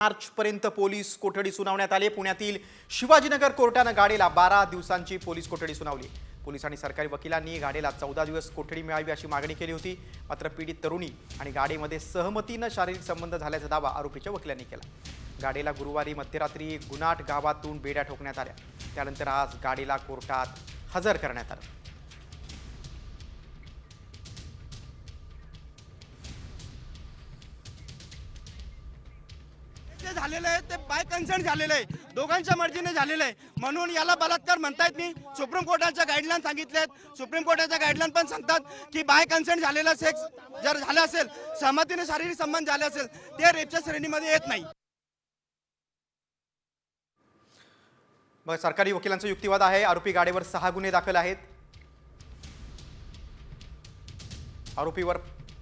मार्चपर्यंत पोलीस कोठडी सुनावण्यात आली। पुण्यातील शिवाजीनगर कोर्टाने गाडेला 12 दिवसांची पोलीस कोठडी सुनावली। पोलीस आणि सरकारी वकिलांनी गाडेला 14 दिवस कोठडी मिळावी अशी मागणी केली होती। मात्र पीडित तरुणी आणि गाडेमध्ये सहमतीने शारीरिक संबंध झाल्याचा दावा आरोपीच्या वकिलांनी केला। गाडेला गुरुवारी मध्यरात्री गुनाट गावातून बेड्या ठोकण्यात आल्या। त्यानंतर आज गाडेला कोर्टात हजर करण्यात आले। झालेलं आहे ते बाय कन्सेंट झालेलं आहे, दोघांच्या मर्जीने झालेलं आहे, म्हणून याला बलात्कार म्हणता येत नाही। सुप्रीम कोर्टाच्या गाईडलाईन सांगितलेत, सुप्रीम कोर्टाच्या गाईडलाईन पण सांगतात की बाय कन्सेंट झालेला सेक्स जर झाला असेल, सहमतीने शारीरिक संबंध झाले असेल, ते रेपच्या श्रेणीमध्ये येत नाही। मग सरकारी वकिलांचा युक्तिवाद आहे। आरोपी गाडेवर 6 गुन्हे दाखल आहेत। आरोपीवर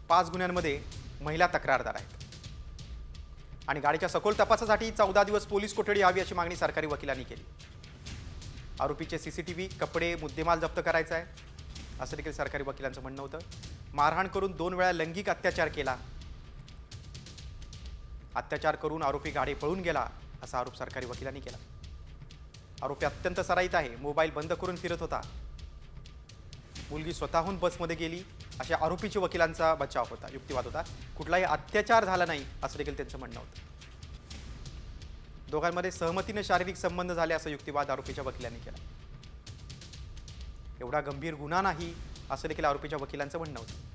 5 गुन्ह्यांमध्ये महिला तक्रारदार आहेत आणि गाडीच्या सखोल तपासासाठी 14 दिवस पोलीस कोठडी हवी अशी मागणी सरकारी वकिलांनी केली। आरोपीचे सीसीटीव्ही, कपडे, मुद्देमाल जप्त करायचा आहे असं देखील सरकारी वकिलांचं म्हणणं होतं। मारहाण करून 2 वेळा लैंगिक अत्याचार केला, अत्याचार करून आरोपी गाडी पळून गेला असा आरोप सरकारी वकिलांनी केला। आरोपी अत्यंत सराईत आहे, मोबाईल बंद करून फिरत होता, मुलगी स्वतःहून बसमध्ये गेली अशा आरोपीच्या वकिलांचा बचाव होता, युक्तिवाद होता। कुठलाही अत्याचार झाला नाही असं देखील त्यांचं म्हणणं होतं। दोघांमध्ये सहमतीने शारीरिक संबंध झाले असा युक्तिवाद आरोपीच्या वकिलांनी केला। एवढा गंभीर गुन्हा नाही असं देखील आरोपीच्या वकिलांचं म्हणणं होतं।